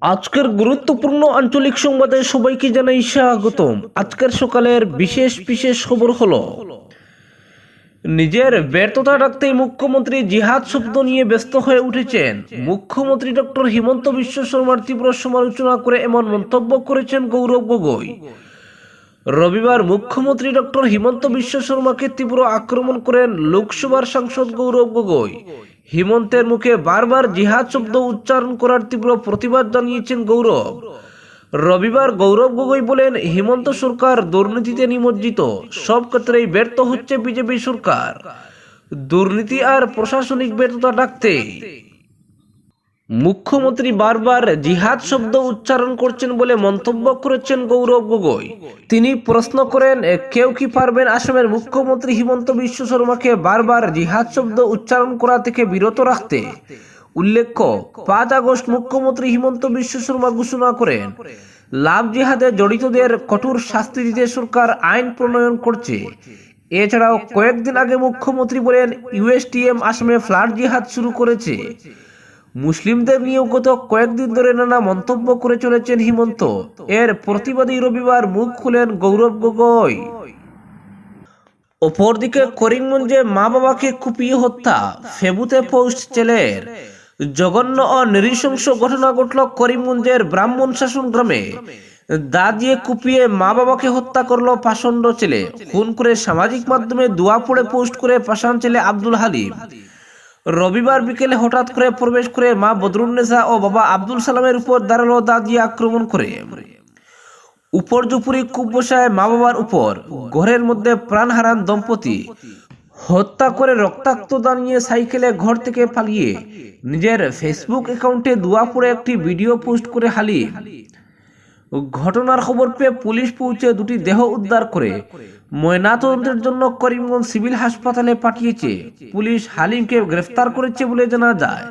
আজকের গুরুত্বপূর্ণ আঞ্চলিক সংবাদে সবাইকে জানাই স্বাগতম। আজকের সকালের বিশেষ খবর হলো, নিজের ব্যর্থতা ঢাকতেই মুখ্যমন্ত্রী জিহাদ শব্দ নিয়ে ব্যস্ত হয়ে উঠেছেন। মুখ্যমন্ত্রী ডক্টর হিমন্ত বিশ্ব শর্মার তীব্র সমালোচনা করে এমন মন্তব্য করেছেন গৌরব গগৈ। রবিবার মুখ্যমন্ত্রী ডক্টর হিমন্ত বিশ্ব শর্মাকে তীব্র আক্রমণ করেন লোকসভার সাংসদ গৌরব গগৈ। হিমন্তের মুখে বারবার জিহাদ শব্দ উচ্চারণ করার তীব্র প্রতিবাদ জানিয়েছেন গৌরব। রবিবার গৌরব গগৈ বলেন, হিমন্ত সরকার দুর্নীতিতে নিমজ্জিত, সব ক্ষেত্রেই ব্যর্থ হচ্ছে বিজেপি সরকার। দুর্নীতি আর প্রশাসনিক ব্যর্থতা ঢাকতে মুখ্যমন্ত্রী বারবার জিহাদ শব্দ উচ্চারণ করছেন বলে মন্তব্য করেছেন গৌরব গগৈ। তিনি প্রশ্ন করেন, কেউ কি পারবেন আসামের মুখ্যমন্ত্রী হিমন্ত বিশ্ব শর্মাকে বারবার জিহাদ শব্দ উচ্চারণ করা থেকে বিরত রাখতে? উল্লেখ্য, 5 আগস্ট মুখ্যমন্ত্রী হিমন্ত বিশ্ব শর্মা ঘোষণা করেন, লাভ জিহাদে জড়িতদের কঠোর শাস্তি দিতে সরকার আইন প্রণয়ন করছে। এছাড়াও কয়েকদিন আগে মুখ্যমন্ত্রী বলেন, ইউএসটিএম আসামে ফ্লাড জিহাদ শুরু করেছে। মুসলিমদের নিয়েও গত কয়েকদিন ধরে নানা মন্তব্য করে চলেছেন হিমন্ত। এর প্রতিবাদী রবিবার মুখ খুলেন গৌরব গগৈ। অপরদিকে করিমগঞ্জে মা বাবাকে কুপিয়ে হত্যা, ফেবুতে পোস্ট ছেলের। জঘন্য ও নৃশংস ঘটনা ঘটল করিমগঞ্জের ব্রাহ্মণ শাসন গ্রামে। দা দিয়ে কুপিয়ে মা বাবাকে হত্যা করলো পাষণ্ড ছেলে। খুন করে সামাজিক মাধ্যমে দোয়া পড়ে পোস্ট করে পাষাণ ছেলে আব্দুল হালিম। রবিবার বিকেলে হঠাৎ করে প্রবেশ করে মা বদরুন্নেসা ও বাবা আব্দুল সালামের উপর ধারালো দা দিয়ে আক্রমণ করে। উপর্যুপরি কূপ বসায় মা বাবার উপর। ঘরের মধ্যে প্রাণ হারান দম্পতি। হত্যা করে রক্তাক্ত দা নিয়ে সাইকেলে ঘর থেকে পালিয়ে নিজের ফেসবুক অ্যাকাউন্টে দোয়া পড়ে একটি ভিডিও পোস্ট করে হালিম। ঘটনার খবর পেয়ে পুলিশ পৌঁছে দুটি দেহ উদ্ধার করে ময়নাতদন্তের জন্য করিমগঞ্জ সিভিল হাসপাতালে পাঠিয়েছে। পুলিশ হালিমকে গ্রেফতার করেছে বলে জানা যায়।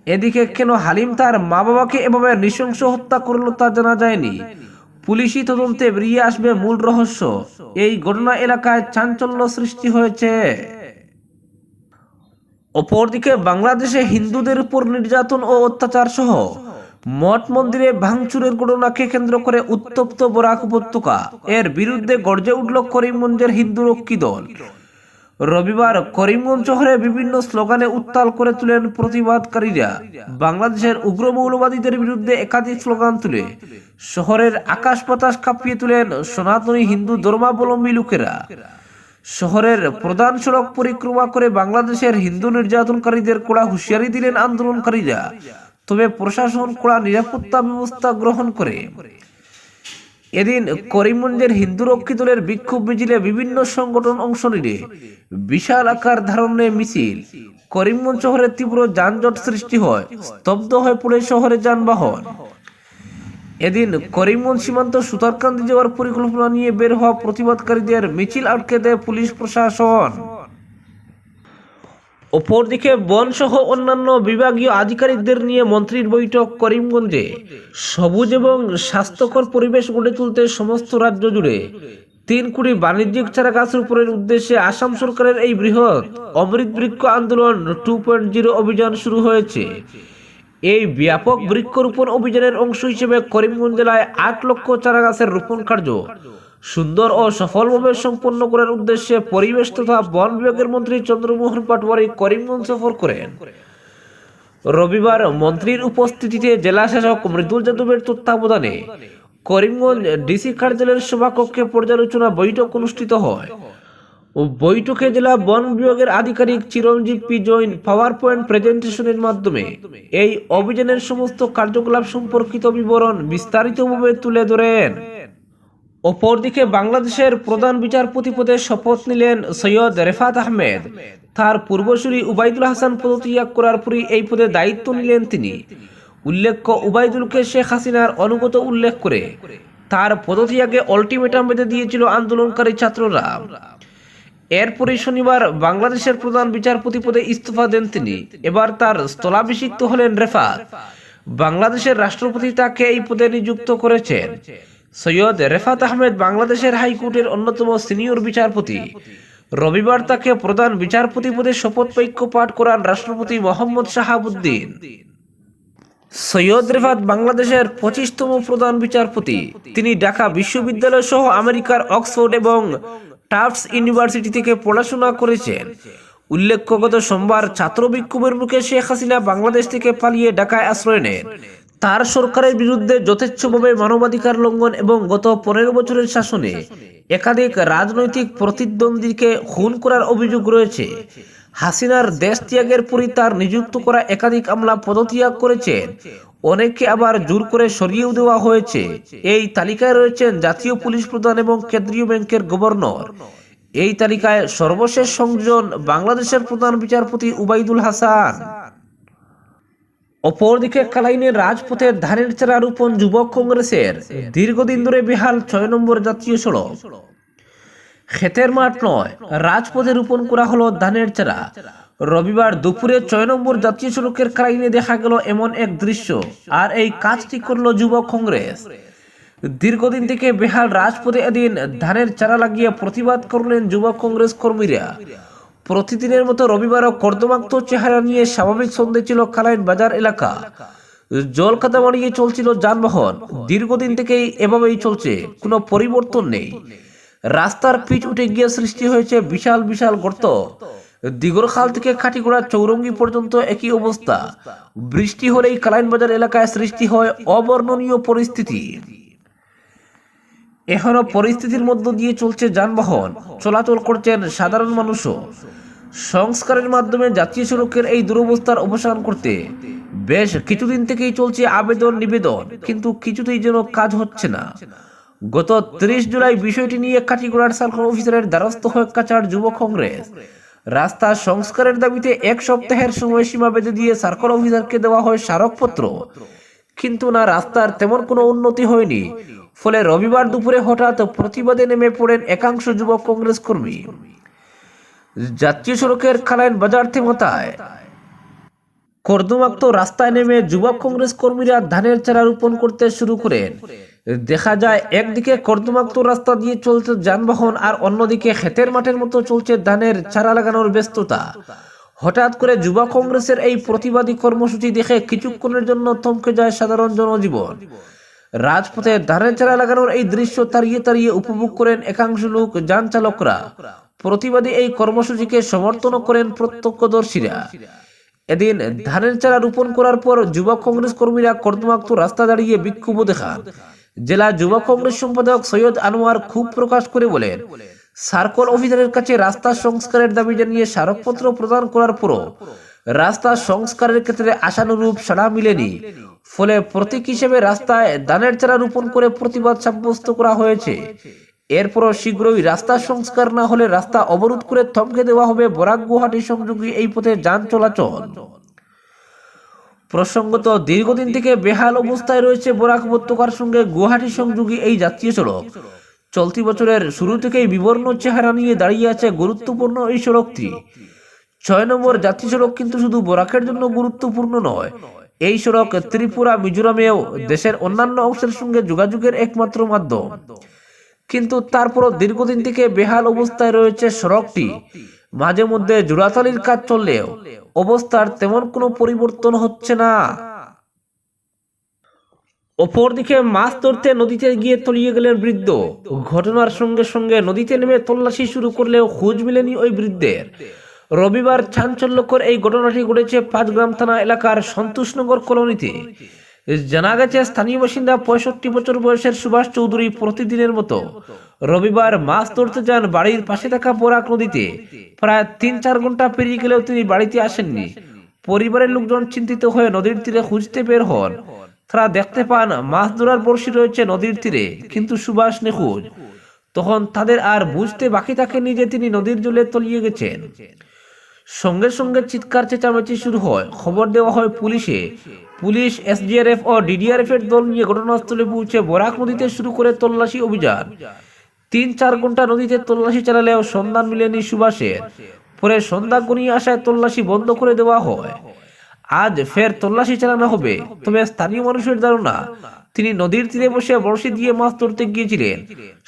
এদিকে কেন হালিম তার মা বাবাকে এভাবে নৃশংস হত্যা করলো তা জানা যায়নি। পুলিশি তদন্তে বেরিয়ে আসবে মূল রহস্য। এই ঘটনা এলাকায় চাঞ্চল্য সৃষ্টি হয়েছে। অপরদিকে বাংলাদেশে হিন্দুদের উপর নির্যাতন ও অত্যাচার সহ মঠ মন্দিরে ভাঙচুরের ঘটনাকে কেন্দ্র করে উত্তপ্ত বরাক উপত্যকা। এর বিরুদ্ধে গর্জে উঠল করিমগঞ্জের হিন্দু রক্ষী দল। রবিবার করিমগঞ্জ শহরে বিভিন্ন স্লোগানে উত্তাল করে তুলেন প্রতিবাদকারীরা। বাংলাদেশের উগ্র মৌলবাদীদের বিরুদ্ধে একাধিক স্লোগান তুলে শহরের আকাশ বাতাস কাঁপিয়ে তুলেন সনাতনী হিন্দু ধর্মাবলম্বী লোকেরা। শহরের প্রধান সড়ক পরিক্রমা করে বাংলাদেশের হিন্দু নির্যাতনকারীদের কড়া হুঁশিয়ারি দিলেন আন্দোলনকারীরা। তবে প্রশাসন কড়া নিরাপত্তা ব্যবস্থা গ্রহণ করে। এদিন করিমগঞ্জের হিন্দু রক্ষী দলের বিক্ষোভ মিছিলে বিভিন্ন সংগঠন অংশ নিলে বিশাল আকার ধারণে মিছিল। করিমগঞ্জ শহরে তীব্র যানজট সৃষ্টি হয়, স্তব্ধ হয়ে পড়ে শহরে যানবাহন। এদিন করিমগঞ্জ সীমান্ত সুতারকান্দি যাওয়ার পরিকল্পনা নিয়ে বের হওয়া প্রতিবাদকারীদের মিছিল আটকে দেয় পুলিশ প্রশাসন। অপরদিকে বন সহ অন্যান্য বিভাগীয় আধিকারিকদের নিয়ে মন্ত্রীর বৈঠক করিমগঞ্জে। সবুজ এবং স্বাস্থ্যকর পরিবেশ গড়ে তুলতে সমস্ত রাজ্য জুড়ে 3 কোটি বাণিজ্যিক চারা গাছ রোপণের উদ্দেশ্যে আসাম সরকারের এই বৃহৎ অমৃত বৃক্ষ আন্দোলন 2.0 অভিযান শুরু হয়েছে। এই ব্যাপক বৃক্ষরোপণ অভিযানের অংশ হিসেবে করিমগঞ্জ জেলায় 8 লক্ষ চারা গাছের রোপণ কার্য সুন্দর ও সফলভাবে সম্পন্ন করার উদ্দেশ্যে পরিবেশ তথা বন বিভাগের মন্ত্রী চন্দ্রমোহন পাটোয়ারি করিমগঞ্জ সফর করেন। রবিবার মন্ত্রীর উপস্থিতিতে জেলা শাসক মৃদুল যাদবের তত্ত্বাবধানে করিমগঞ্জ ডিসি কার্যালয়ের সভাকক্ষে পর্যালোচনা বৈঠক অনুষ্ঠিত হয়। বৈঠকে জেলা বন বিভাগের আধিকারিক চিরঞ্জীব পি জৈন পাওয়ার পয়েন্ট প্রেজেন্টেশনের মাধ্যমে এই অভিযানের সমস্ত কার্যকলাপ সম্পর্কিত বিবরণ বিস্তারিতভাবে তুলে ধরেন। অপরদিকে বাংলাদেশের প্রধান বিচারপতি পদে শপথ নিলেন সৈয়দ রেফাত আহমেদ। তার পূর্বসূরি উবাইদুল হাসান পদত্যাগ করার পরই এই পদে দায়িত্ব নিলেন তিনি। উল্লেখ্য, উবাইদুলকে শেখ হাসিনার অনুগত উল্লেখ করে তার পদত্যাগে আলটিমেটাম বেঁধে দিয়েছিল আন্দোলনকারী ছাত্ররা। এরপরই শনিবার বাংলাদেশের প্রধান বিচারপতি পদে ইস্তফা দেন তিনি। এবার তার স্থলাভিষিক্ত হলেন রেফাত। বাংলাদেশের রাষ্ট্রপতি তাকে এই পদে নিযুক্ত করেছেন। সৈয়দ রেফাত আহমেদ বাংলাদেশের হাইকোর্টের অন্যতম সিনিয়র বিচারপতি। রবিবার তাকে প্রধান বিচারপতি পদে শপথ বাক্য পাঠ করান রাষ্ট্রপতি মোহাম্মদ শাহাবুদ্দিন। সৈয়দ রেফাত বাংলাদেশের 25তম প্রধান বিচারপতি। তিনি ঢাকা বিশ্ববিদ্যালয় সহ আমেরিকার অক্সফোর্ড এবং টাফটস ইউনিভার্সিটি থেকে পড়াশোনা করেছেন। উল্লেখ্য, গত সোমবার ছাত্র বিক্ষোভের মুখে শেখ হাসিনা বাংলাদেশ থেকে পালিয়ে ঢাকায় আশ্রয় নেন। তার সরকারের বিরুদ্ধে যথেচ্ছভাবে মানবাধিকার লঙ্ঘন এবং গত 15 বছরের শাসনে একাধিক রাজনৈতিক প্রতিদ্বন্দ্বীকে খুন করার অভিযোগ রয়েছে। হাসিনার দেশ ত্যাগের পরই তার নিযুক্ত করা একাধিক আমলা পদত্যাগ করেছেন, অনেককে আবার জোর করে সরিয়েও দেওয়া হয়েছে। এই তালিকায় রয়েছেন জাতীয় পুলিশ প্রধান এবং কেন্দ্রীয় ব্যাংকের গভর্নর। এই তালিকায় সর্বশেষ সংযোজন বাংলাদেশের প্রধান বিচারপতি উবাইদুল হাসান। অপরদিকে কালাইনের রাজপথে ধানের চারা রোপণ যুবক কংগ্রেসের। দীর্ঘদিন ধরে বেহাল 6 নম্বর জাতীয় সড়ক। ক্ষেতের মাঠ নয়, রাজপথে রোপণ করা হলো ধানের চারা। রবিবার দুপুরে 6 নম্বর জাতীয় সড়কের কালাইনে দেখা গেল এমন এক দৃশ্য, আর এই কাজটি করলো যুবক কংগ্রেস। দীর্ঘদিন থেকে বেহাল রাজপথে এদিন ধানের চারা লাগিয়ে প্রতিবাদ করলেন যুবক কংগ্রেস কর্মীরা। প্রতিদিনের মতো রবিবারও কর্দমাক্ত চেহারা নিয়ে স্বাভাবিক সন্ধে ছিল কালাইন বাজার এলাকা। জল কাদা মারিয়ে চলছিল যানবাহন। দীর্ঘদিন থেকেই এভাবেই চলছে, কোনো পরিবর্তন নেই। রাস্তার পিচ উঠে গিয়ে সৃষ্টি হয়েছে বিশাল বিশাল গর্ত। দিগরখাল থেকে খাটিগোড়া চৌরঙ্গি পর্যন্ত একই অবস্থা। বৃষ্টি হলেই কালাইন বাজার এলাকায় সৃষ্টি হয় অবর্ণনীয় পরিস্থিতি। এখনো পরিস্থিতির মধ্য দিয়ে চলছে যানবাহন, চলাচল করছেন সাধারণ মানুষও। সংস্কারের মাধ্যমে জাতীয় সড়কের এই দুরবস্থার অবসান করতে বেশ কিছুদিন থেকেই চলছে আবেদন নিবেদন, কিন্তু কিছুতেই যেন কাজ হচ্ছে না। গত 30 জুলাই বিষয়টি নিয়ে কাটিগড়ার সার্কেল অফিসারের দ্বারস্থ হয়ে কাছাড় যুব কংগ্রেস। রাস্তা সংস্কারের দাবিতে 1 সপ্তাহের সময়সীমা বেঁধে দিয়ে সার্কেল অফিসারকে দেওয়া হয় স্মারকপত্র, কিন্তু না, রাস্তার তেমন কোনো উন্নতি হয়নি। ফলে রবিবার দুপুরে হঠাৎ প্রতিবাদে নেমে পড়েন একাংশ যুবক কংগ্রেস কর্মী। জাতীয় সড়কের কালাইন বাজার থেমতায় কর্দমাক্ত রাস্তায় নেমে যুবক কংগ্রেস কর্মীরা ধানের চারা রোপণ করতে শুরু করেন। দেখা যায় একদিকে কর্দমাক্ত রাস্তা দিয়ে চলছে যানবাহন, আর অন্যদিকে ক্ষেতের মাঠের মতো চলছে ধানের চারা লাগানোর ব্যস্ততা। হঠাৎ করে যুব কংগ্রেসের এই প্রতিবাদী কর্মসূচি দেখে কিছুক্ষণের জন্য থমকে যায় সাধারণ জনজীবন। রাজপথে ধানের চারা লাগানোর এই দৃশ্য তাড়িয়ে তাড়িয়ে উপভোগ করেন একাংশ লোক, যান চালকরা। প্রতিবাদী এই কর্মসূচিকে সমর্থন করেন প্রত্যক্ষদর্শীরা। এদিন ধানের চারা রোপণ করার পর যুব কংগ্রেস কর্মীরা কর্দমাক্ত রাস্তা দাঁড়িয়ে বিক্ষোভ দেখান। জেলা যুব কংগ্রেস সম্পাদক সৈয়দ আনোয়ার ক্ষোভ প্রকাশ করে বলেন, সার্কেল অফিসারের কাছে রাস্তা সংস্কারের দাবি জানিয়ে স্মারকপত্র প্রদান করার পরও রাস্তা সংস্কারের ক্ষেত্রে আশানুরূপ সাড়া মিলেনি। ফলে প্রতীক হিসেবে রাস্তায় ধানের চারা রোপণ করে প্রতিবাদ সাব্যস্ত করা হয়েছে। এরপরও শীঘ্রই রাস্তা সংস্কার না হলে রাস্তা অবরোধ করে থমকে দেওয়া হবে বরাক গুয়াহাটি সংযোগী এই পথে যান চলাচল। প্রসঙ্গত, দীর্ঘদিন থেকে বেহাল অবস্থায় রয়েছে বরাক উপত্যকার সঙ্গে গুয়াহাটি সংযোগী এই জাতীয় সড়ক। চলতি বছরের শুরু থেকেই বিবর্ণ চেহারা নিয়ে দাঁড়িয়ে আছে গুরুত্বপূর্ণ এই সড়কটি। 6 নম্বর জাতীয় সড়ক কিন্তু শুধু বরাকের জন্য গুরুত্বপূর্ণ নয়। এই সড়ক ত্রিপুরা, মিজোরামেও দেশের অন্যান্য অংশের সঙ্গে যোগাযোগের একমাত্র মাধ্যম। কিন্তু তারপরও দীর্ঘদিন থেকে বেহাল অবস্থায় রয়েছে সড়কটি। মাঝে মধ্যে জোড়াতালির কাজ চললেও অবস্থার তেমন কোনো পরিবর্তন হচ্ছে না। অপরদিকে মাছ ধরতে নদীতে গিয়ে তলিয়ে গেলেন বৃদ্ধ। ঘটনার সঙ্গে সঙ্গে নদীতে নেমে তল্লাশি শুরু করলেও খোঁজ মেলেনি ওই বৃদ্ধের। রবিবার চাঞ্চল্যকর এই ঘটনাটি ঘটেছে 5 গ্রাম থানা এলাকার সন্তোষনগর কলোনিতে। জানা গেছে, স্থানীয় বাসিন্দা 65 বছর বয়সের সুভাষ চৌধুরী প্রতিদিনের মতো রবিবার মাছ ধরতে যান বাড়ির পাশে থাকা বরাক নদীতে। প্রায় 3-4 ঘন্টা পেরিয়ে গেলেও তিনি বাড়িতে আসেননি। পরিবারের লোকজন চিন্তিত হয়ে নদীর তীরে খুঁজতে বের হন। তারা দেখতে পান মাছ ধরার বড়শি রয়েছে নদীর তীরে, কিন্তু সুভাষ নিখোঁজ। তখন তাদের আর বুঝতে বাকি থাকেনি যে তিনি নদীর জলে তলিয়ে গেছেন। সঙ্গে সঙ্গে চিৎকার চেঁচামেচি শুরু হয়। খবর দেওয়া হয় পুলিশে। পুলিশ, এসডিআরএফ ও ডিডিআরএফ এর দল নিয়ে ঘটনাস্থলে পৌঁছে বরাক নদীতে শুরু করে তল্লাশি অভিযান। 3-4 ঘন্টা নদীতে তল্লাশি চালালেও সন্ধান মিলেনি সুভাষের। পরে সন্ধ্যা গড়িয়ে আসায় তল্লাশি বন্ধ করে দেওয়া হয়। আজ ফের তল্লাশি চালানো হবে। তবে স্থানীয় মানুষের ধারণা, তিনি নদীর তীরে বসে বড়শি দিয়ে মাছ ধরতে গিয়েছিলেন।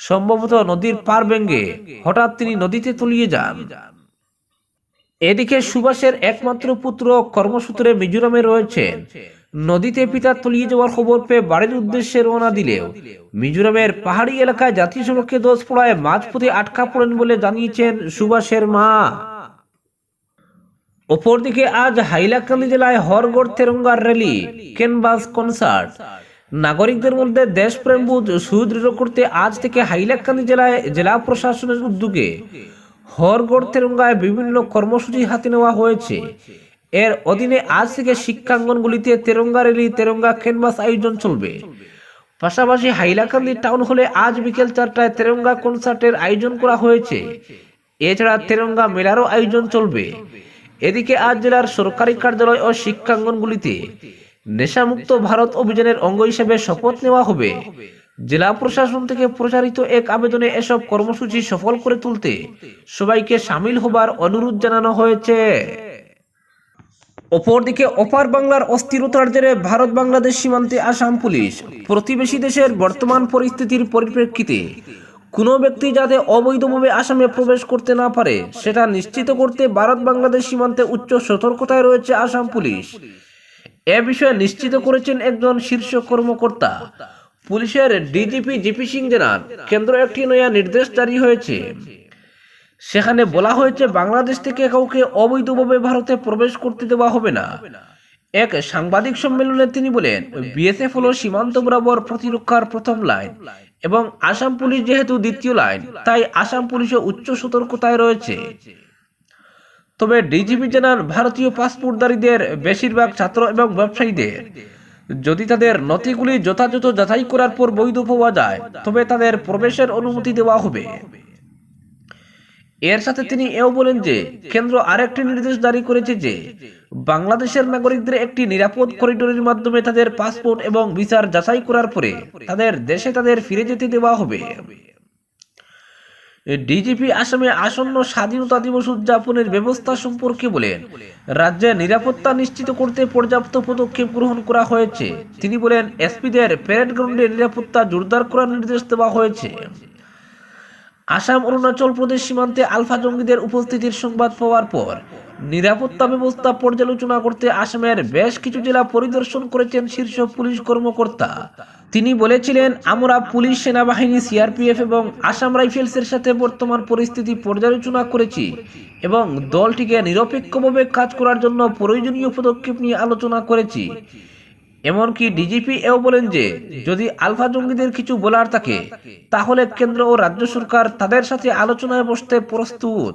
সম্ভবত নদীর পার ভেঙে হঠাৎ তিনি নদীতে তলিয়ে যান। এদিকে সুভাষের একমাত্র পুত্র কর্মসূত্রে মিজোরামে রয়েছেন। নদীতে পিতা তলিয়ে যাওয়ার খবর পেয়ে বাড়ির উদ্দেশ্যে রওনা দিলেও মিজোরামের পাহাড়ি এলাকায় জাতীয় সড়কে দোষ পড়ায় মাঝপথে আটকা পড়েন বলে জানিয়েছেন সুভাষের মা। অপরদিকে আজ হাইলাকান্দি জেলায় হরগড় তেরঙ্গার র্যালি, ক্যানভাস কনসার্ট, নাগরিকদের মধ্যে দেশপ্রেমবোধ সুদৃঢ় করতে আজ থেকে হাইলাকান্দি জেলায় জেলা প্রশাসনের উদ্যোগে হরগড় তেরঙ্গায় বিভিন্ন কর্মসূচি হাতে নেওয়া হয়েছে। এর অধীনে আজ থেকে শিক্ষাঙ্গনগুলিতে তেরঙ্গা র্যালি, তেরঙ্গা ক্যানভাস আয়োজন চলবে। পাশাপাশি হাইলাকান্দি টাউন হলে আজ বিকেল 4টায় তেরঙ্গা কনসার্টের আয়োজন করা হয়েছে। এছাড়া তেরঙ্গা মেলারও আয়োজন চলবে। এদিকে আজ জেলার সরকারি কার্যালয় ও শিক্ষাঙ্গনগুলিতে নেশামুক্ত ভারত অভিযানের অঙ্গ হিসেবে শপথ নেওয়া হবে। জেলা প্রশাসন থেকে প্রচারিত এক আবেদনে এসব কর্মসূচি সফল করে তুলতে সবাইকে সামিল হবার অনুরোধ জানানো হয়েছে। অপরদিকে অপার বাংলার অস্থিরতার জেরে ভারত বাংলাদেশ সীমান্তে আসাম পুলিশ প্রতিবেশী দেশের বর্তমান পরিস্থিতির পরিপ্রেক্ষিতে কোনো ব্যক্তি যাতে অবৈধভাবে আসামে প্রবেশ করতে না পারে সেটা নিশ্চিত করতে ভারত বাংলাদেশ সীমান্তে উচ্চ সতর্কতায় রয়েছে আসাম পুলিশ। এ বিষয়ে নিশ্চিত করেছেন একজন শীর্ষ কর্মকর্তা। পুলিশের ডিজিপি জিপি সিং জানান, কেন্দ্র একটি নয়া নির্দেশ জারি হয়েছে। সেখানে বলা হয়েছে বাংলাদেশ থেকে কাউকে অবৈধভাবে ভারতে প্রবেশ করতে দেওয়া হবে না। এক সাংবাদিক সম্মেলনে তিনি বলেন, বিএসএফ হলো সীমান্ত বরাবর প্রতিরক্ষার প্রথম লাইন এবং আসাম পুলিশ যেহেতু দ্বিতীয় লাইন, তাই আসাম পুলিশও উচ্চ সতর্কতায় রয়েছে। তবে ডিজিপি জানান, ভারতীয় পাসপোর্টধারীদের বেশিরভাগ ছাত্র এবং ব্যবসায়ীদের যদি তাদের নথিগুলি যথাযথ যাচাই করার পর বৈধ পাওয়া যায় তবে তাদের প্রবেশের অনুমতি দেওয়া হবে। এর সাথে তিনি এও বলেন যে কেন্দ্র আরেকটি নির্দেশ জারি করেছে যে বাংলাদেশের নাগরিকদের একটি নিরাপদ করিডোরের মাধ্যমে তাদের পাসপোর্ট এবং ভিসার যাচাই করার পরে তাদের দেশে তাদের ফিরে যেতে দেওয়া হবে। ডিজিপি আসামে আসন্ন স্বাধীনতা দিবস উদযাপনের ব্যবস্থা সম্পর্কে বলেন, রাজ্যে নিরাপত্তা নিশ্চিত করতে পর্যাপ্ত পদক্ষেপ গ্রহণ করা হয়েছে। তিনি বলেন, এসপিদের প্যারেড গ্রাউন্ডে নিরাপত্তা জোরদার করার নির্দেশ দেওয়া হয়েছে। আসাম অরুণাচল প্রদেশ সীমান্তে আলফা জঙ্গিদের উপস্থিতির সংবাদ পাওয়ার পর নিরাপত্তা ব্যবস্থা পর্যালোচনা করতে আসামের বেশ কিছু জেলা পরিদর্শন করেছেন শীর্ষ পুলিশ কর্মকর্তা। তিনি বলেছিলেন, আমরা পুলিশ, সেনাবাহিনী, সিআরপিএফ এবং আসাম রাইফেলসের সাথে বর্তমান পরিস্থিতি পর্যালোচনা করেছি এবং দলটিকে নিরপেক্ষভাবে কাজ করার জন্য প্রয়োজনীয় পদক্ষেপ নিয়ে আলোচনা করেছি। এমনকি ডিজিপি এও বলেন যে যদি আলফা জঙ্গিদের কিছু বলার থাকে তাহলে কেন্দ্র ও রাজ্য সরকার তাদের সাথে আলোচনায় বসতে প্রস্তুত।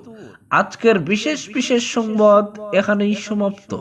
আজকের বিশেষ সংবাদ এখানেই সমাপ্ত।